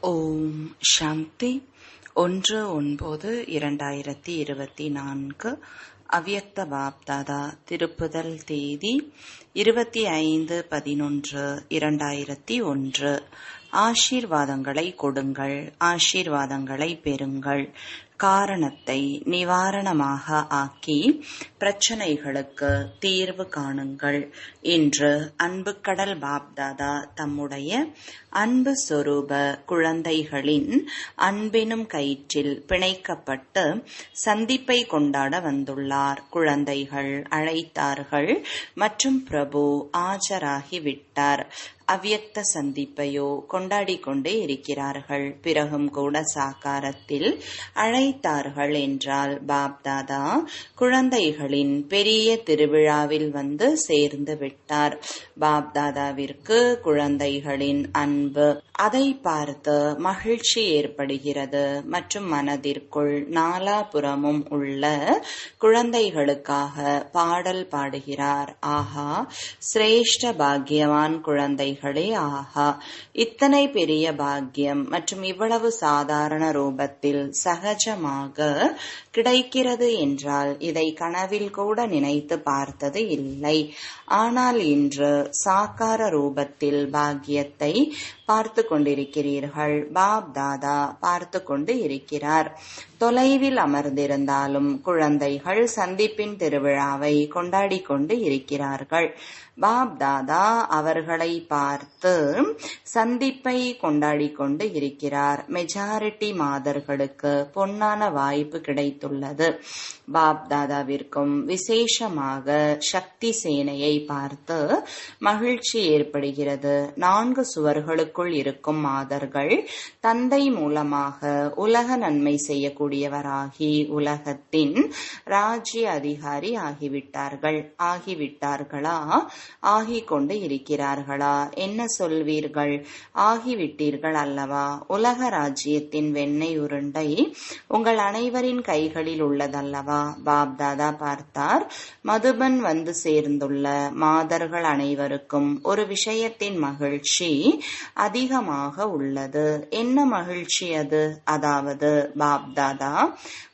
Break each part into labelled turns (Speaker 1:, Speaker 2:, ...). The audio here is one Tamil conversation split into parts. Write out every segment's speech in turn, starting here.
Speaker 1: ஓம் சாந்தி 1/9/2024 அவ்யக்த பாப்தாதா திருப்புதல் தேதி 25/11/2001. ஆசீர்வாதங்களை கொடுங்கள், ஆசீர்வாதங்களை பெறுங்கள். காரணத்தை நிவாரணமாக ஆக்கி பிரச்சனைகளுக்கு தீர்வு காணுங்கள். இன்று அன்புக்கடல் பாப்தாதா தம்முடைய அன்பு சொரூப குழந்தைகளின் அன்பினும் கயிற்றில் பிணைக்கப்பட்டு சந்திப்பை கொண்டாட வந்துள்ளார். குழந்தைகள் அழைத்தார்கள் மற்றும் பிரபு ஆஜராகிவிட்டார். அவ்யக்த சந்திப்பையோ கொண்டாடி கொண்டே இருக்கிறார்கள். பிறகும் கூட சாக்காரத்தில் அழைத்தார்கள் என்றால் பாப்தாதா குழந்தைகளின் பெரிய திருவிழாவில் வந்து சேர்ந்து விட்டார். பாப்தாதாவிற்கு குழந்தைகளின் அன்பு, அதை பார்த்து மகிழ்ச்சி ஏற்படுகிறது மற்றும் மனதிற்குள் நாலாபுறமும் உள்ள குழந்தைகளுக்காக பாடல் பாடுகிறார். ஆஹா, சிரேஷ்ட பாக்யவான் குழந்தைகளே, ஆஹா, இத்தனை பெரிய பாக்கியம் மற்றும் இவ்வளவு சாதாரண ரூபத்தில் சகஜமாக கிடைக்கிறது என்றால் இதை கனவில் கூட நினைத்து பார்த்தது இல்லை. ஆனால் இன்று சாக்கார ரூபத்தில் பாக்கியத்தை பார்த்து கொண்டிருக்கிறீர்கள். பாப்தாதா பார்த்து கொண்டு இருக்கிறார். தொலைவில் அமர்ந்திருந்தாலும் குழந்தைகள் சந்திப்பின் திருவிழாவை கொண்டாடி கொண்டு இருக்கிறார்கள். பாப்தாதா அவர்களை பார்த்து சந்திப்பை கொண்டாடி கொண்டு இருக்கிறார். மெஜாரிட்டி மாதர்களுக்கு பொன்னான வாய்ப்பு கிடைத்துள்ளது. பாப்தாதாவிற்கும் விசேஷமாக சக்தி சேனையை பார்த்து மகிழ்ச்சி ஏற்படுகிறது. 4 சுவர்களுக்குள் இருக்கும் மாதர்கள் தந்தை மூலமாக உலக நன்மை செய்யக்கூடியவராகி உலகத்தின் ராஜ்ய அதிகாரி ஆகிவிட்டார்களா? ஆகிக் கொண்டு இருக்கிறார்களா? என்ன சொல்வீர்கள்? ஆகிவிட்டீர்கள் அல்லவா? உலக ராஜ்யத்தின் வெண்ணெய் உருண்டை உங்கள் அனைவரின் கைகளில் உள்ளதல்லவா? பாப்தாதா பார்த்தார். மதுபன் வந்து சேர்ந்துள்ள மாதர்கள் அனைவருக்கும் ஒரு விஷயத்தின் மகிழ்ச்சி அதிகமாக உள்ளது. என்ன மகிழ்ச்சி அது? அதாவது பாப்தாதா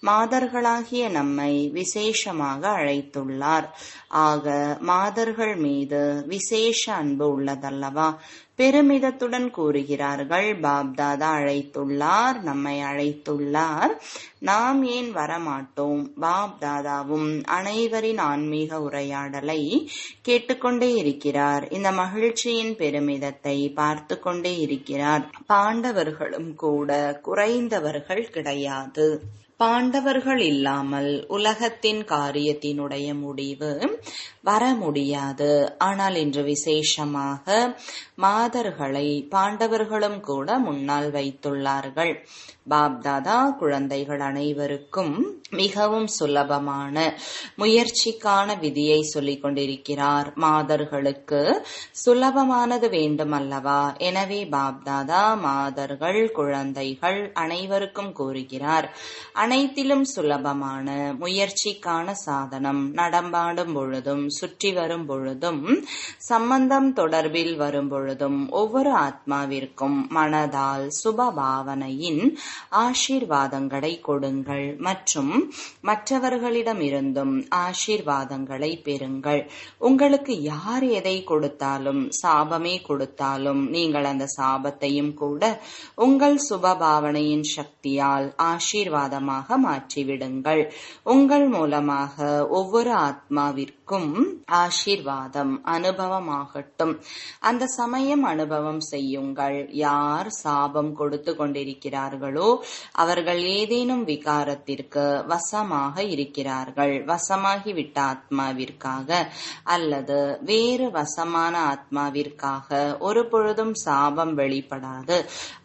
Speaker 1: மாதர்களாகிய நம்மை விசேஷமாக அழைத்துள்ளார். ஆக மாதர்கள் மீது விசேஷ அன்பு உள்ளதல்லவா? பெருமிதத்துடன் கூறுகிறார்கள், பாப்தாதா அழைத்துள்ளார், நம்மை அழைத்துள்ளார், நாம் ஏன் வரமாட்டோம்? பாப்தாதாவும் அனைவரின் ஆன்மீக உரையாடலை கேட்டுக்கொண்டே இருக்கிறார். இந்த மகிழ்ச்சியின் பெருமிதத்தை பார்த்து கொண்டே இருக்கிறார். பாண்டவர்களும் கூட குறைந்தவர்கள் கிடையாது. பாண்டவர்கள் இல்லாமல் உலகத்தின் காரியத்தினுடைய முடிவு வர முடியாது. ஆனால் இன்று விசேஷமாக மாதர்களை பாண்டவர்களும் கூட முன்னால் வைத்துள்ளார்கள். பாப்தாதா குழந்தைகள் அனைவருக்கும் மிகவும் சுலபமான முயற்சிக்கான விதியை சொல்லிக் கொண்டிருக்கிறார். மாதர்களுக்கு சுலபமானது வேண்டும் அல்லவா? எனவே பாப்தாதா மாதர்கள் குழந்தைகள் அனைவருக்கும் கூறுகிறார், அனைத்திலும் சுலபமான முயற்சிக்கான சாதனம் நடமாடும் பொழுதும், சுற்றி வரும் பொழுதும், சம்பந்தம் தொடர்பில் வரும் பொழுதும் ஒவ்வொரு ஆத்மாவிற்கும் மனதால் சுப பாவனையின் ஆசீர்வாதங்களை கொடுங்கள் மற்றும் மற்றவர்களிடமிருந்தும் ஆசீர்வாதங்களை பெறுங்கள். உங்களுக்கு யார் எதை கொடுத்தாலும், சாபமே கொடுத்தாலும், நீங்கள் அந்த சாபத்தையும் கூட உங்கள் சுப பாவனையின் சக்தியால் ஆசீர்வாதமாக மாற்றிவிடுங்கள். உங்கள் மூலமாக ஒவ்வொரு ஆத்மாவிற்கும் ஆசீர்வாதம் அனுபவமாகட்டும். அந்த சமயம் அனுபவம் செய்யுங்கள். யார் சாபம் கொடுத்து கொண்டிருக்கிறார்களோ அவர்கள் ஏதேனும் விகாரத்திற்கு வசமாக இருக்கிறார்கள். வசமாகிவிட்ட ஆத்மாவிற்காக அல்லது வேறு வசமான ஆத்மாவிற்காக ஒரு பொழுதும் சாபம் வெளிப்படாது.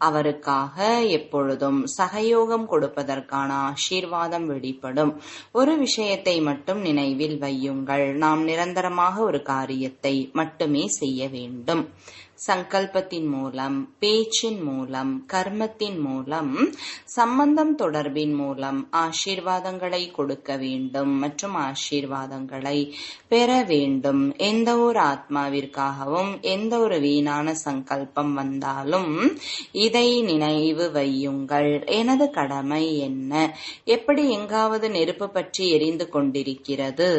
Speaker 1: அவருக்காக எப்பொழுதும் சகயோகம் கொடுப்பதற்கான ஆசீர்வாதம் வெளிப்படும். ஒரு விஷயத்தை மட்டும் நினைவில் வையுங்கள், நாம் நிரந்தரமாக ஒரு காரியத்தை மட்டுமே செய்ய வேண்டும். சங்கல்பத்தின் மூலம், பேச்சின் மூலம், கர்மத்தின் மூலம், சம்பந்தம் தொடர்பின் மூலம் ஆசீர்வாதங்களை கொடுக்க வேண்டும் மற்றும் ஆசீர்வாதங்களை பெற வேண்டும். எந்த ஒரு ஆத்மாவிற்காகவும் எந்த ஒரு வீணான சங்கல்பம் வந்தாலும் இதை நினைவு வையுங்கள். எனது கடமை என்ன? எப்படி எங்காவது நெருப்பு பற்றி எரிந்து கொண்டிருக்கிறது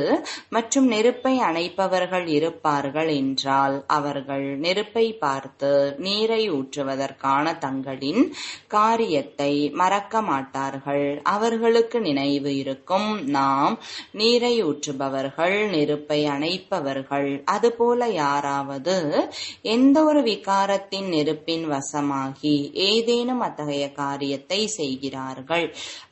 Speaker 1: மற்றும் நெருப்பை அணைப்பவர்கள் இருப்பார்கள் என்றால் அவர்கள் நெருப்பை பார்த்து நீரை ஊற்றுவதற்கான தங்களின் காரியத்தை மறக்க மாட்டார்கள். அவர்களுக்கு நினைவு இருக்கும், நாம் நீரை ஊற்றுபவர்கள், நெருப்பை அணைப்பவர்கள். அதுபோல யாராவது எந்த ஒரு விகாரத்தின் நெருப்பின் வசமாகி ஏதேனும் அத்தகைய காரியத்தை செய்கிறார்கள்,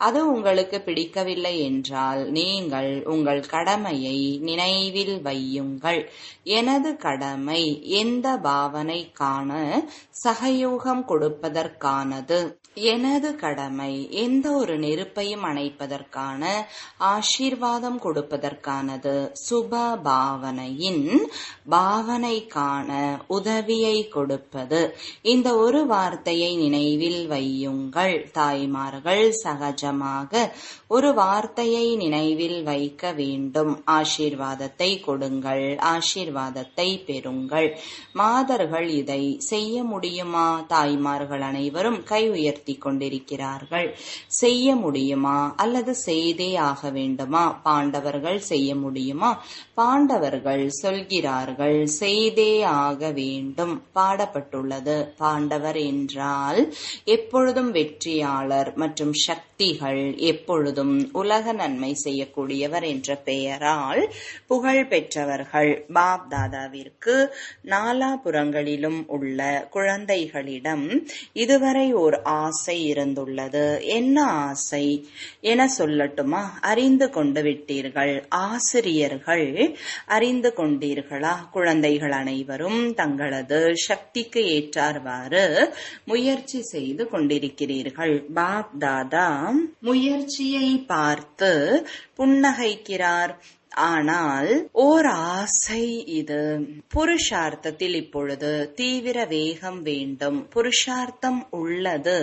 Speaker 1: அது உங்களுக்கு பிடிக்கவில்லை என்றால் நீங்கள் உங்கள் கடமையை நினைவில் வையுங்கள். எனது கடமை எந்த பாவனைக்கான சகயோகம் கொடுப்பதற்கானது. எனது கடமை எந்த ஒரு நெருப்பையும் அணைப்பதற்கான ஆசீர்வாதம் கொடுப்பதற்கானது. சுப பாவனையின் பாவனைக்கான உதவியை கொடுப்பது. இந்த ஒரு வார்த்தையை நினைவில் வையுங்கள். தாய்மார்கள் சகஜமாக ஒரு வார்த்தையை நினைவில் வைக்க வேண்டும். ஆசீர்வாதத்தை கொடுங்கள், ஆசீர்வாதத்தை பெறுங்கள். மாதர்கள் இதை செய்ய முடியுமா? தாய்மார்கள் அனைவரும் கை உயர்த்தி கொண்டிருக்கிறார்கள். செய்ய முடியுமா அல்லது செய்தே ஆக வேண்டுமா? பாண்டவர்கள் செய்ய முடியுமா? பாண்டவர்கள் சொல்கிறார்கள் செய்தே ஆக வேண்டும். பாடப்பட்டுள்ளது. பாண்டவர் என்றால் எப்பொழுதும் வெற்றியாளர் மற்றும் சக்திகள், எப்பொழுதும் உலக நன்மை செய்யக்கூடியவர் என்ற பெயரால் புகழ் பெற்றவர்கள். பாப் தாதாவிற்கு நாலாபுறங்களிலும் உள்ள குழந்தைகளிடம் இதுவரை ஓர் ஆசை இருந்துள்ளது. என்ன ஆசை என சொல்லட்டுமா? அறிந்து கொண்டு விட்டீர்கள். ஆசிரியர்கள் அறிந்து கொண்டீர்களா? குழந்தைகள் அனைவரும் தங்களது சக்திக்கு ஏற்றார்வாறு முயற்சி செய்து கொண்டிருக்கிறீர்கள். பாப் தாதா முயற்சியை பார்த்து புன்னகைக்கிறார். ஆனால் ஓர் ஆசை இது. புருஷார்த்தத்தில் இப்பொழுது தீவிர வேகம் வேண்டும். புருஷார்த்தம் உள்ளது,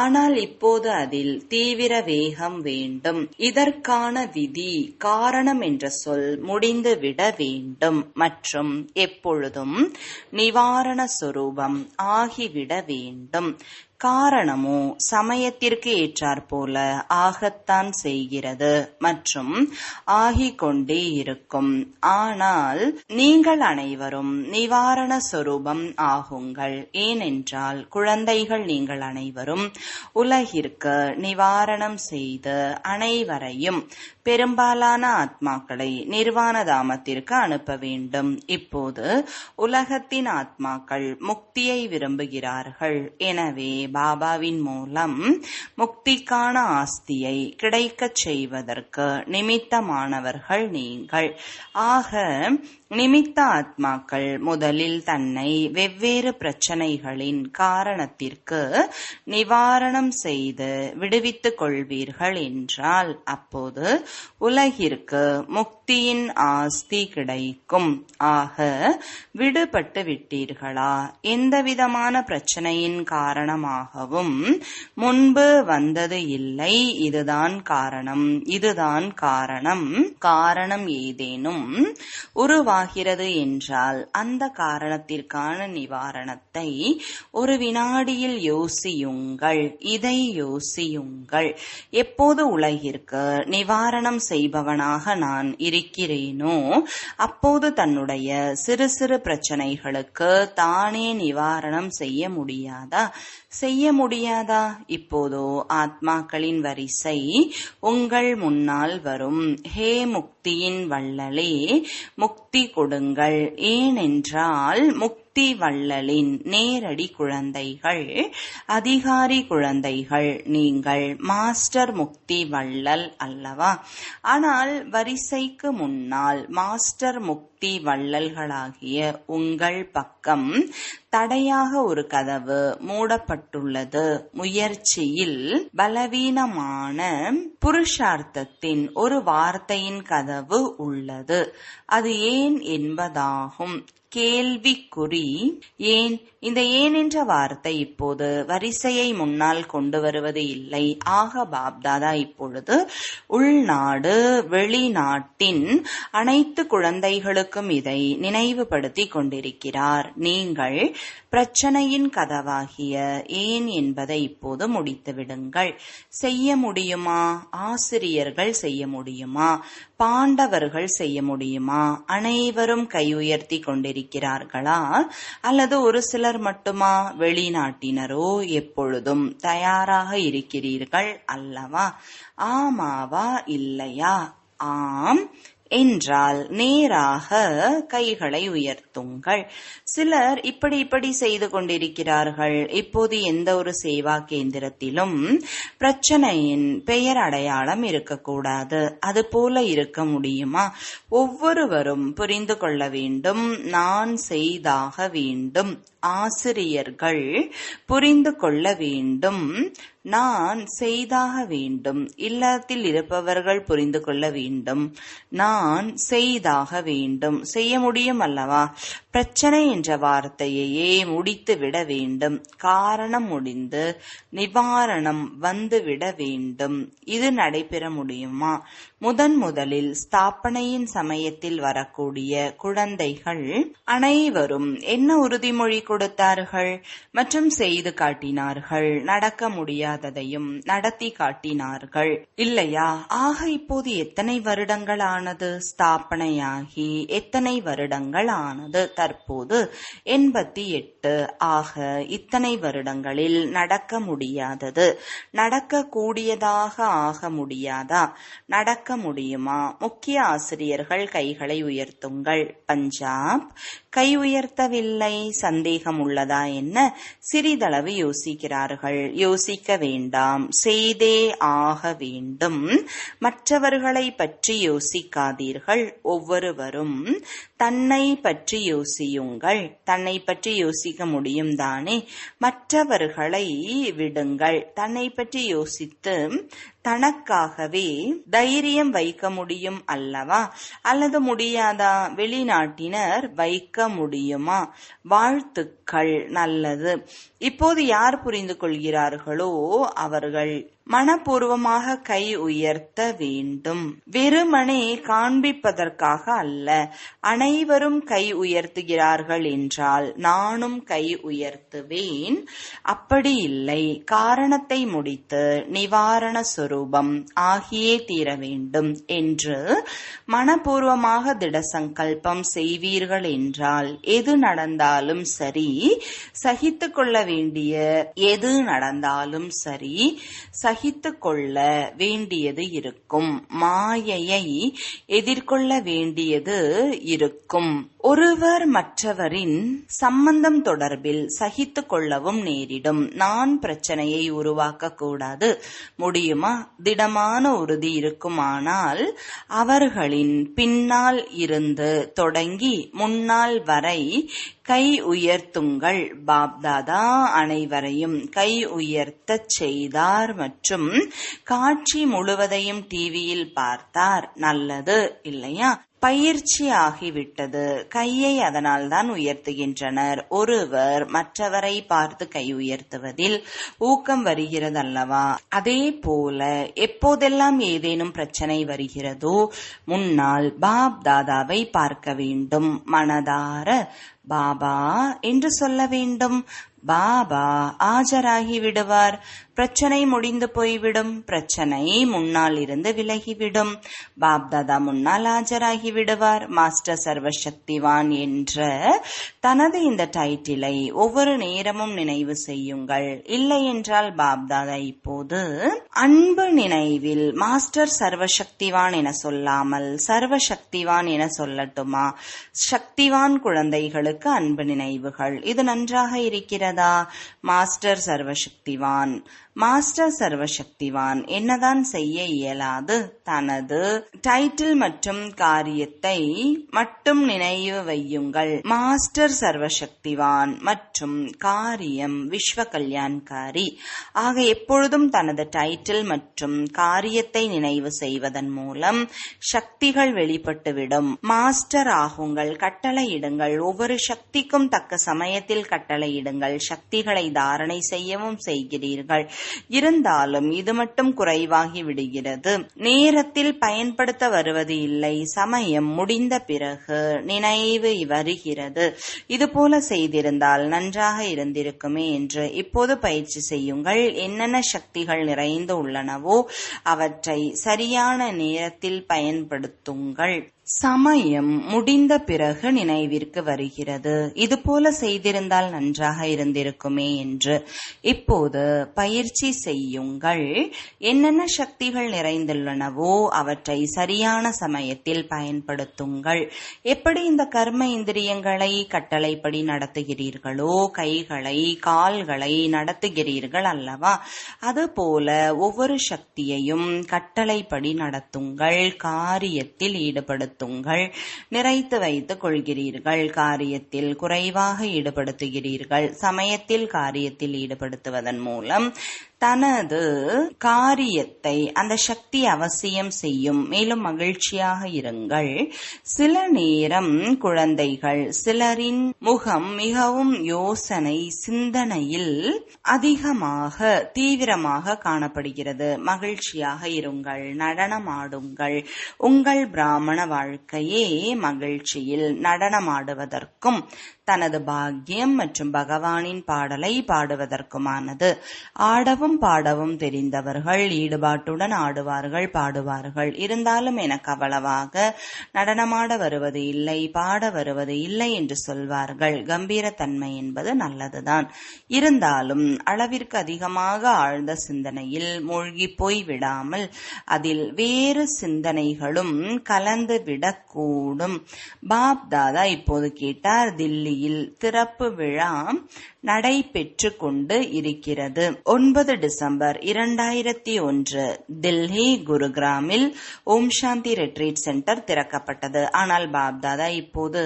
Speaker 1: ஆனால் இப்போது அதில் தீவிர வேகம் வேண்டும். இதற்கான விதி, காரணம் என்ற சொல் முடிந்துவிட வேண்டும் மற்றும் எப்பொழுதும் நிவாரண சொரூபம் ஆகிவிட வேண்டும். காரணமோ சமயத்திற்கு ஏற்றாற்போல ஆகத்தான் செய்கிறது மற்றும் ஆகிக்கொண்டே இருக்கும். ஆனால் நீங்கள் அனைவரும் நிவாரண சொரூபம் ஆகுங்கள். ஏனென்றால் குழந்தைகள் நீங்கள் அனைவரும் உலகிற்கு நிவாரணம் செய்து அனைவரையும், பெரும்பாலான ஆத்மாக்களை நிர்வாண தாமத்திற்கு அனுப்ப வேண்டும். இப்போது உலகத்தின் ஆத்மாக்கள் முக்தியை விரும்புகிறார்கள். எனவே பாபாவின் மூலம் முக்திக்கான ஆஸ்தியை கிடைக்கச் செய்வதற்கு நிமித்தமானவர்கள் நீங்கள். ஆக நிமித்த ஆத்மாக்கள் முதலில் தன்னை வெவ்வேறு பிரச்சனைகளின் காரணத்திற்கு நிவாரணம் செய்து விடுவித்துக் கொள்வீர்கள் என்றால் அப்போது உலகிற்கு முக்தியின் ஆஸ்தி கிடைக்கும். ஆக விடுபட்டு விட்டீர்களா? எந்தவிதமான பிரச்சனையின் காரணமாகவும் முன்பு வந்தது இல்லை. இதுதான் காரணம், இதுதான் காரணம். காரணம் ஏதேனும் உருவாகிறது என்றால் அந்த காரணத்திற்கான நிவாரணத்தை ஒரு வினாடியில் யோசியுங்கள். இதை யோசியுங்கள். எப்போது உலகிற்கு நிவாரணம் செய்பவனாக நான் இருக்கிறேனோ அப்போது தன்னுடைய சிறு சிறு பிரச்சனைகளுக்கு தானே நிவாரணம் செய்ய முடியாதா? செய்ய முடியாதா? இப்போதோ ஆத்மாக்களின் வரிசை உங்கள் முன்னால் வரும். ஹே முக்தியின் வள்ளலே, முக்தி கொடுங்கள். ஏனென்றால் முக்தி வள்ளலின் நேரடி குழந்தைகள், அதிகாரி குழந்தைகள் நீங்கள். மாஸ்டர் முக்தி வள்ளல் அல்லவா? ஆனால் வரிசைக்கு முன்னால் மாஸ்டர் முக்தி புத்தி வள்ளல்களாகிய உங்கள் பக்கம் தடையாக ஒரு கதவு மூடப்பட்டுள்ளது. முயற்சியில் பலவீனமான புருஷார்த்தத்தின் ஒரு வார்த்தையின் கதவு உள்ளது. அது ஏன் என்பதாகும். கேள்விக்குறி. ஏன்? இந்த ஏன் என்ற வார்த்தை இப்போது வரிசையை முன்னால் கொண்டு வருவது இல்லை. ஆக பாப்தாதா இப்பொழுது உள்நாடு வெளிநாட்டின் அனைத்து குழந்தைகளுக்கும் இதை நினைவுபடுத்தி கொண்டிருக்கிறார். நீங்கள் பிரச்சனையின் கதவாகிய ஏன் என்பதை இப்போது முடித்து விடுங்கள். செய்ய முடியுமா? ஆசிரியர்கள் செய்ய முடியுமா? பாண்டவர்கள் செய்ய முடியுமா? அனைவரும் கை உயர்த்தி கொண்டிருக்கிறார்களா? அல்லது ஒரு சிலர் மட்டுமா? வெளிநாட்டினரோ? எப்பொழுதும் தயாராக இருக்கிறீர்கள் அல்லவா? ஆமாவா இல்லையா? ஆம் என்றால் நேராக கைகளை உயர்த்துங்கள். சிலர் இப்படி செய்து கொண்டிருக்கிறார்கள். இப்போது எந்த ஒரு சேவா கேந்திரத்திலும் பிரச்சனையின் பெயர் அடையாளம் இருக்கக்கூடாது. அது போல இருக்க முடியுமா? ஒவ்வொருவரும் புரிந்து கொள்ள வேண்டும். நான் செய்தாக வேண்டும். ஆசிரியர்கள் புரிந்து கொள்ள வேண்டும். நான் செய்தாக வேண்டும். இல்லத்தில் இருப்பவர்கள் புரிந்து கொள்ள வேண்டும். நான் செய்தாக வேண்டும். செய்ய முடியும் அல்லவா? பிரச்சனை என்ற வார்த்தையையே முடித்து விட வேண்டும். காரணம் முடிந்து நிவாரணம் வந்துவிட வேண்டும். இது நடைபெற முடியுமா? முதலில் ஸ்தாபனையின் சமயத்தில் வரக்கூடிய குழந்தைகள் அனைவரும் என்ன உறுதிமொழி கொடுத்தார்கள் மற்றும் செய்து காட்டினார்கள். நடக்க முடியாததையும் நடத்தி காட்டினார்கள் இல்லையா? ஆக இப்போது எத்தனை வருடங்கள் ஆனது ஸ்தாபனையாகி? எத்தனை வருடங்கள் ஆனது? தற்போது 88. ஆக இத்தனை வருடங்களில் நடக்க முடியாதது நடக்க கூடியதாக ஆக முடியாதா? நடக்க முடியுமா? முக்கிய ஆசிரியர்கள் கைகளை உயர்த்துங்கள். பஞ்சாப் கை உயர்த்தவில்லை. சந்தேகம் உள்ளதா என்ன? சிறிதளவு யோசிக்கிறார்கள். யோசிக்க வேண்டாம், செய்தே ஆக வேண்டும். மற்றவர்களை பற்றி யோசிக்காதீர்கள். ஒவ்வொருவரும் தன்னை பற்றி யோசியுங்கள். தன்னை பற்றி யோசிக்க முடியும் தானே? மற்றவர்களை விடுங்கள். தன்னை பற்றி யோசித்து தனக்காகவே தைரியம் வைக்க முடியும் அல்லவா? அல்லது முடியாதா? வெளிநாட்டினர் வைக்க முடியுமா? வாழ்த்துக்கள், நல்லது. இப்போது யார் புரிந்து கொள்கிறார்களோ அவர்கள் மனப்பூர்வமாக கை உயர்த்த வேண்டும். வெறுமனே காண்பிப்பதற்காக அல்ல. அனைவரும் கை உயர்த்துகிறார்கள் என்றால் நானும் கை உயர்த்துவேன். அப்படி இல்லை. காரணத்தை முடித்து நிவாரண சொரூபம் ஆகியே தீர வேண்டும் என்று மனப்பூர்வமாக திட சங்கல்பம் செய்வீர்கள் என்றால் எது நடந்தாலும் சரி, சகித்து கொள்ள வேண்டிய எது நடந்தாலும் சரி, சகித்து கொள்ள வேண்டியது இருக்கும். மாயையை எதிர்கொள்ள வேண்டியது இருக்கும். ஒருவர் மற்றவரின் சம்பந்தம் தொடர்பில் சகித்து கொள்ளவும் நேரிடும். நான் பிரச்சனையை உருவாக்க கூடாது. முடியுமா? திடமான உறுதி இருக்குமானால் அவர்களின் பின்னால் இருந்து தொடங்கி முன்னால் வரை கை உயர்த்துங்கள். பாப்தாதா அனைவரையும் கை உயர்த்தச் செய்தார் மற்றும் காட்சி முழுவதையும் டிவியில் பார்த்தார். நல்லது இல்லையா? பயிற்சி ஆகிவிட்டது. கையை அதனால்தான் உயர்த்துகின்றனர். ஒருவர் மற்றவரை பார்த்து கை உயர்த்துவதில் ஊக்கம் வருகிறதல்லவா? அதே போல எப்போதெல்லாம் ஏதேனும் பிரச்சனை வருகிறதோ முன்னால் பாப் தாதாவை பார்க்க வேண்டும். மனதார பாபா என்று சொல்ல வேண்டும். பாபா ஆஜராகி விடுவார். பிரச்சனை முடிந்து போய்விடும். பிரச்சனை முன்னால் இருந்து விலகிவிடும். பாப்தாதா முன்னால் ஆஜராகி விடுவார். மாஸ்டர் சர்வசக்திவான் என்ற தனது இந்த டைட்டிலை ஒவ்வொரு நேரமும் நினைவு செய்யுங்கள். இல்லை என்றால் பாப்தாதா இப்போது அன்பு நினைவில் மாஸ்டர் சர்வசக்திவான் என சொல்லாமல் சர்வசக்திவான் என சொல்லட்டுமா? சக்திவான் குழந்தைகளுக்கு அன்பு நினைவுகள். இது நன்றாக இருக்கிறதா? இருக்கிறதா? மாஸ்டர் சர்வசக்திவான். மாஸ்டர் சர்வசக்திவான் என்னதான் செய்ய இயலாது? தனது டைட்டில் மற்றும் காரியத்தை மட்டும் நினைவு வையுங்கள். மாஸ்டர் சர்வசக்திவான் மற்றும் காரியம் விஸ்வ கல்யாண்காரி. ஆக எப்பொழுதும் தனது டைட்டில் மற்றும் காரியத்தை நினைவு செய்வதன் மூலம் சக்திகள் வெளிப்பட்டுவிடும். மாஸ்டர் ஆகுங்கள். கட்டளையிடுங்கள். ஒவ்வொரு சக்திக்கும் தக்க சமயத்தில் கட்டளையிடுங்கள். சக்திகளை தாரணை செய்யவும் செய்கிறீர்கள். இருந்தாலும் இது மட்டும் குறைவாகி விடுகிறது. நேரத்தில் பயன்படுத்த வருவது இல்லை. சமயம் முடிந்த பிறகு நினைவு வருகிறது. இதுபோல செய்திருந்தால் நன்றாக இருந்திருக்குமே என்று இப்போது பயிற்சி செய்யுங்கள். என்னென்ன சக்திகள் நிறைந்து உள்ளனவோ அவற்றை சரியான நேரத்தில் பயன்படுத்துங்கள். சமயம் முடிந்த பிறகு நினைவிற்கு வருகிறது. இதுபோல செய்திருந்தால் நன்றாக இருந்திருக்குமே என்று இப்போது பயிற்சி செய்யுங்கள். என்னென்ன சக்திகள் நிறைந்துள்ளனவோ அவற்றை சரியான சமயத்தில் பயன்படுத்துங்கள். எப்படி இந்த கர்ம இந்திரியங்களை கட்டளைப்படி நடத்துகிறீர்களோ, கைகளை கால்களை நடத்துகிறீர்கள் அல்லவா? அதுபோல ஒவ்வொரு சக்தியையும் கட்டளைப்படி நடத்துங்கள். காரியத்தில் ஈடுபடுத்துங்கள். நிறைத்து வைத்துக் கொள்கிறீர்கள். காரியத்தில் குறைவாக ஈடுபடுத்துகிறீர்கள். சமயத்தில் காரியத்தில் ஈடுபடுத்துவதன் மூலம் தனது காரியத்தை அந்த சக்தி அவசியம் செய்யும். மேலும் மகிழ்ச்சியாக இருங்கள். சில நேரம் குழந்தைகள் சிலரின் முகம் மிகவும் யோசனை சிந்தனையில் அதிகமாக தீவிரமாக காணப்படுகிறது. மகிழ்ச்சியாக இருங்கள். நடனமாடுங்கள். உங்கள் பிராமண வாழ்க்கையே மகிழ்ச்சியில் நடனமாடுவதற்கும் தனது பாக்கியம் மற்றும் பகவானின் பாடலை பாடுவதற்குமானது. ஆடவும் பாடவும் தெரிந்தவர்கள் ஈடுபாட்டுடன் ஆடுவார்கள், பாடுவார்கள். இருந்தாலும் எனக்கு அவ்வளவாக நடனமாட வருவது இல்லை, பாட வருவது இல்லை என்று சொல்வார்கள். கம்பீரத்தன்மை என்பது நல்லதுதான். இருந்தாலும் அளவிற்கு அதிகமாக ஆழ்ந்த சிந்தனையில் மூழ்கி போய் விடாமல் அதில் வேறு சிந்தனைகளும் கலந்து விடக்கூடும். பாப் தாதா இப்போது கேட்டார், தில்லி திறப்பு விழா நடைபெற்று கொண்டு இருக்கிறது. 9 டிசம்பர் 2001 தில்லி குருகிராமில் ஓம் சாந்தி ரெட்ரீட் சென்டர் திறக்கப்பட்டது. ஆனால் பாப்தாதா இப்போது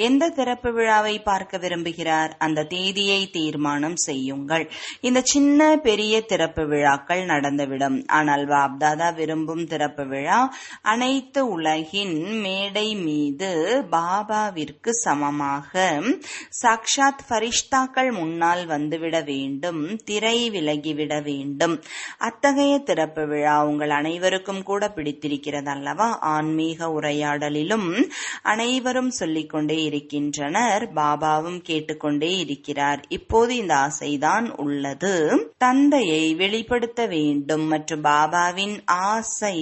Speaker 1: எந்த திறப்பு விழாவை பார்க்க விரும்புகிறார்? அந்த தேதியை தீர்மானம் செய்யுங்கள். இந்த சின்ன பெரிய திறப்பு விழாக்கள் நடந்துவிடும். ஆனால் பாப்தாதா விரும்பும் திறப்பு விழா அனைத்து உலகின் மேடை மீது பாபாவிற்கு சமமாக சாக்ஷாத் ஃபரிஷ்தாக்கள் முன்னால் வந்துவிட வேண்டும். திரை விலகிவிட வேண்டும். அத்தகைய திறப்பு விழா உங்கள் அனைவருக்கும் கூட பிடித்திருக்கிறது அல்லவா? ஆன்மீக உரையாடலிலும் அனைவரும் சொல்லிக்கொண்டே இருக்கின்றனர், பாபாவும் கேட்டுக்கொண்டே இருக்கிறார். இப்போது இந்த ஆசைதான் உள்ளது. தந்தையை வெளிப்படுத்த வேண்டும் மற்றும் பாபாவின் ஆசை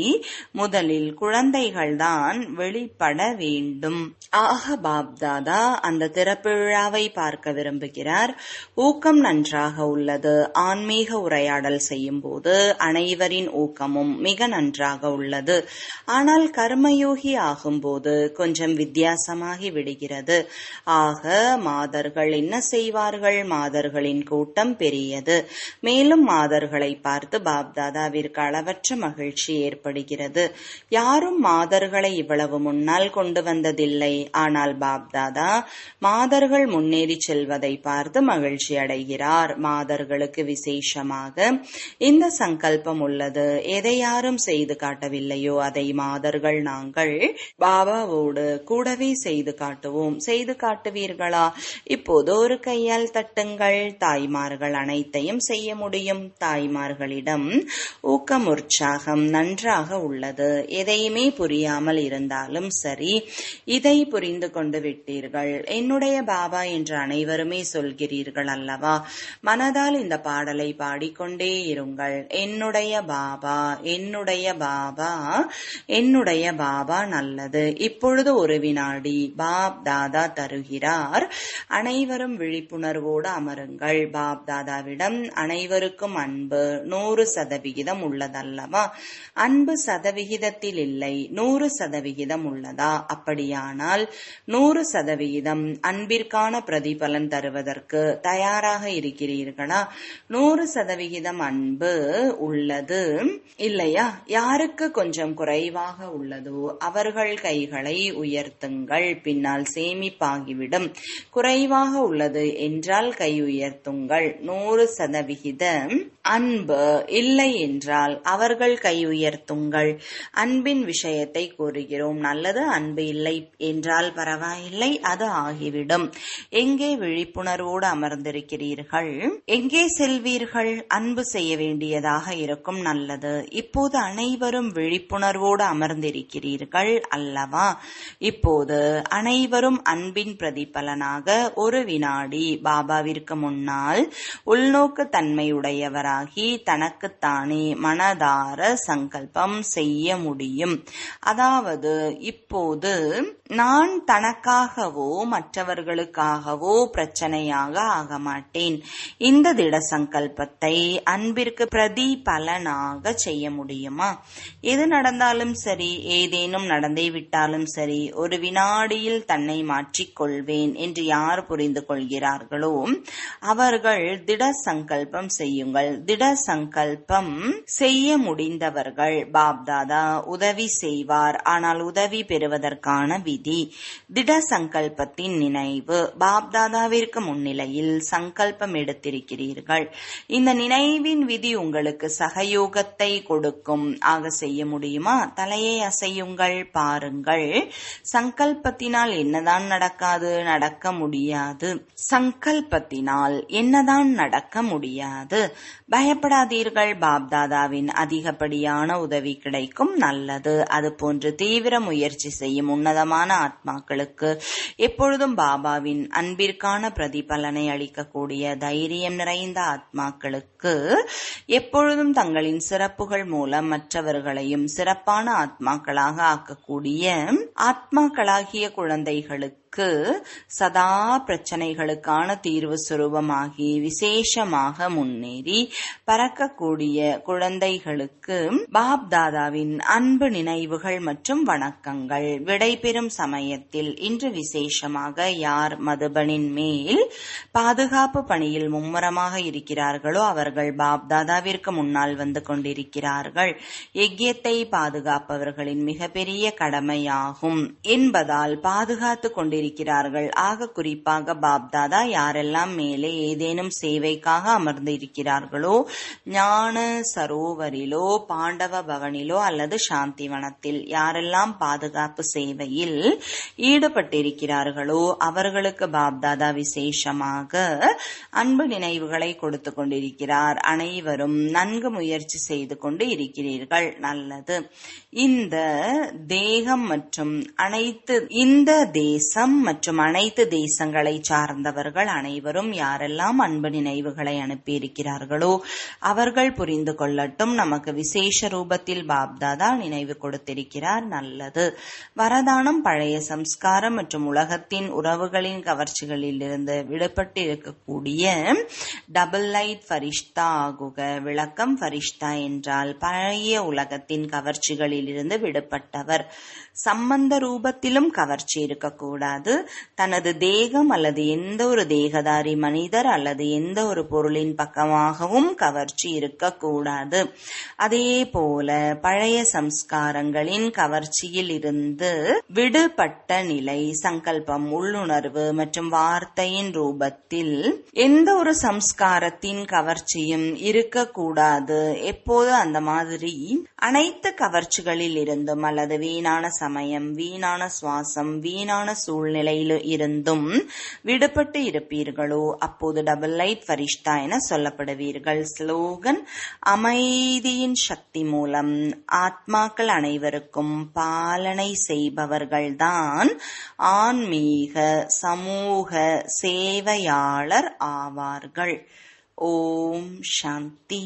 Speaker 1: முதலில் குழந்தைகள்தான் வெளிப்பட வேண்டும். ஆக பாப்தாதா அந்த திறப்பு விழாவை பார்க்க விரும்புகிறார். ஊக்கம் நன்றாக உள்ளது. ஆன்மீக உரையாடல் செய்யும் போது அனைவரின் ஊக்கமும் மிக நன்றாக உள்ளது. ஆனால் கர்மயோகி ஆகும்போது கொஞ்சம் வித்தியாசமாகி விடுகிறது. ஆக மாதர்கள் என்ன செய்வார்கள்? மாதர்களின் கூட்டம் பெரியது. மேலும் மாதர்களை பார்த்து பாப்தாதாவிற்கு அளவற்ற மகிழ்ச்சி ஏற்படுகிறது. யாரும் மாதர்களை இவ்வளவு முன்னால் கொண்டு வந்ததில்லை. ஆனால் பாப்தாதா மாதர்கள் முன்னேறி செல்வதை பார்த்து மகிழ்ச்சி அடைகிறார். மாதர்களுக்கு விசேஷமாக இந்த சங்கல்பம் உள்ளது. எதை யாரும் செய்து காட்டவில்லையோ அதை மாதர்கள் நாங்கள் பாபாவோடு கூடவே செய்து காட்டுவோம். செய்து காட்டுவீர்களா? இப்போது ஒரு கையால் தட்டுங்கள். தாய்மார்கள் அனைத்தையும் செய்ய முடியும். தாய்மார்களிடம் ஊக்கம் உற்சாகம் நன்றாக உள்ளது. எதையுமே புரியாமல் இருந்தாலும் சரி, இதை புரிந்து கொண்டு விட்டீர்கள். என்னுடைய பாபா என்று அனைவருமே சொல்கிறீர்கள் அல்லவா? மனதால் இந்த பாடலை பாடிக்கொண்டே இருங்கள். என்னுடைய பாபா, என்னுடைய பாபா, என்னுடைய பாபா நல்லது. இப்பொழுது ஒரு வினாடி பாப் தாதா தருகிறார். அனைவரும் விழிப்புணர்வோடு அமருங்கள். பாப் தாதாவிடம் அனைவருக்கும் அன்பு 100% உள்ளதல்லவா? அன்பு சதவிகிதத்தில் இல்லை, 100% உள்ளதா? அப்படியானால் 100% அன்பிற்கான பிரதிபலன் தருவதற்கு தயாராக இருக்கிறீர்களா? 100% அன்பு உள்ளது இல்லையா? யாருக்கு கொஞ்சம் குறைவாக உள்ளதோ அவர்கள் கைகளை உயர்த்துங்கள், பின்னால் சேமிப்பாகிவிடும். குறைவாக உள்ளது என்றால் கை உயர்த்துங்கள். 100% அன்பு இல்லை என்றால் அவர்கள் கை உயர்த்துங்கள். அன்பின் விஷயத்தை கூறுகிறோம். நல்லது, அன்பு இல்லை என்றால் பரவாயில்லை, அது ஆகிவிடும். எங்கே விழிப்புணர்வோடு அமர்ந்திருக்கிறீர்கள், எங்கே செல்வீர்கள்? அன்பு செய்ய வேண்டியதாக இருக்கும். நல்லது, இப்போது அனைவரும் விழிப்புணர்வோடு அமர்ந்திருக்கிறீர்கள் அல்லவா? இப்போது அனைவரும் அன்பின் பிரதிபலனாக ஒரு வினாடி பாபாவிற்கு முன்னால் உள்நோக்கு தன்மையுடையவராகி தனக்குத்தானே மனதார சங்கல்பம் செய்ய முடியும். அதாவது இப்போது நான் தனக்காகவோ மற்றவர்களுக்காகவோ பிரச்சனையாக ஆக மாட்டேன். இந்த திட சங்கல்பத்தை அன்பிற்கு பிரதிபலனாக செய்ய முடியுமா? எது நடந்தாலும் சரி, ஏதேனும் நடந்தே விட்டாலும் சரி, ஒரு வினாடியில் தன்னை மாற்றிக்கொள்வேன் என்று யார் புரிந்து கொள்கிறார்களோ அவர்கள் திட சங்கல்பம் செய்யுங்கள். திட சங்கல்பம் செய்ய முடிந்தவர்கள் பாப்தாதா உதவி செய்வார். ஆனால் உதவி பெறுவதற்கான விதி திட சங்கல்பத்தின் நினைவு. பாப்தாதாவிற்கு முன்னிலையில் சங்கல்பம் எடுத்திருக்கிறீர்கள். இந்த நினைவின் விதி உங்களுக்கு சகயோகத்தை கொடுக்கும். ஆக செய்ய முடியுமா? தலையை அசையுங்கள், பாருங்கள். சங்கல்பத்தினால் என்னதான் நடக்காது? நடக்க முடியாது. சங்கல்பத்தினால் என்னதான் நடக்க முடியாது? பயப்படாதீர்கள், பாப்தாதாவின் அதிகப்படியான உதவி கிடைக்கும். நல்லது. அது போன்று தீவிர முயற்சி செய்யும் உன்னதமான ஆத்மாக்களுக்கு எப்பொழுதும் பாபாவின் அன்பிற்கான பிரதிபலனை அளிக்கக்கூடிய தைரியம் நிறைந்த ஆத்மாக்களுக்கு எப்பொழுதும் தங்களின் சிறப்புகள் மூலம் மற்றவர்களையும் சிறப்பான ஆத்மாக்களாக ஆக்கக்கூடிய ஆத்மாக்களாகிய குழந்தைகளுக்கு சதா பிரச்சனைகளுக்கான தீர்வு சுரூபமாகி விசேஷமாக முன்னேறி பறக்கக்கூடிய குழந்தைகளுக்கு பாப்தாதாவின் அன்பு நினைவுகள் மற்றும் வணக்கங்கள். விடைபெறும் சமயத்தில் இன்று விசேஷமாக யார் மதுபனின் மேல் பாதுகாப்பு பணியில் மும்முரமாக இருக்கிறார்களோ அவர்கள் பாப்தாதாவிற்கு முன்னால் வந்து கொண்டிருக்கிறார்கள். யஜ்யத்தை பாதுகாப்பவர்களின் மிகப்பெரிய கடமையாகும் என்பதால் பாதுகாத்து கொண்டிருக்கிறார்கள். ஆக குறிப்பாக பாப்தாதா யாரெல்லாம் மேலே ஏதேனும் சேவைக்காக அமர்ந்து இருக்கிறார்களோ, ஞான சரோவரிலோ, பாண்டவ பவனிலோ அல்லது சாந்திவனத்தில் யாரெல்லாம் பாதுகாப்பு சேவையில் ஈடுபட்டிருக்கிறார்களோ அவர்களுக்கு பாப்தாதா விசேஷமாக அன்பு நினைவுகளை கொடுத்து கொண்டிருக்கிறார். அனைவரும் நன்கு முயற்சி செய்து கொண்டு இருக்கிறீர்கள். நல்லது. இந்த தேகம் மற்றும் இந்த தேசம் மற்றும் அனைத்து தேசங்களை சார்ந்தவர்கள் அனைவரும் யாரெல்லாம் அன்பு நினைவுகளை அனுப்பியிருக்கிறார்களோ அவர்கள் புரிந்து கொள்ளட்டும், நமக்கு விசேஷ ரூபத்தில் பாப்தாதா நினைவு கொடுத்திருக்கிறார். நல்லது. வரதானம் பழைய சம்ஸ்காரம் மற்றும் உலகத்தின் உறவுகளின் கவர்ச்சிகளில் இருந்து விடுபட்டு இருக்கக்கூடிய டபுள் லைட் ஃபரிஷ்தா ஆகுக. விளக்கம்: ஃபரிஷ்தா என்றால் பழைய உலகத்தின் கவர்ச்சிகளில் இருந்து விடுபட்டவர். சம்பந்த ரூபத்திலும் கவர்ச்சி இருக்கக்கூடாது. தனது தேகம் அல்லது எந்த ஒரு தேகதாரி மனிதர் அல்லது எந்த ஒரு பொருளின் பக்கமாகவும் கவர்ச்சி இருக்கக்கூடாது. அதே போல பழைய சம்ஸ்காரங்களின் கவர்ச்சியில் இருந்து விடுபட்ட நிலை, சங்கல்பம், உள்ளுணர்வு மற்றும் வார்த்தையின் ரூபத்தில் எந்த ஒரு சம்ஸ்காரத்தின் கவர்ச்சியும் இருக்கக்கூடாது. எப்போது அந்த மாதிரி அனைத்து கவர்ச்சிகளில் இருந்தும் அல்லது வீணான சமயம், வீணான சுவாசம், வீணான சூழ்நிலையில் இருந்தும் விடுபட்டு இருப்பீர்களோ அப்போது டபுள் லைட் ஃபரிஷ்தா என சொல்லப்படுவீர்கள். ஸ்லோகன்: அமைதியின் சக்தி மூலம் ஆத்மாக்கள் அனைவருக்கும் பாலனை செய்பவர்கள்தான் ஆன்மீக சமூக சேவையாளர் ஆவார்கள். ஓம் சாந்தி.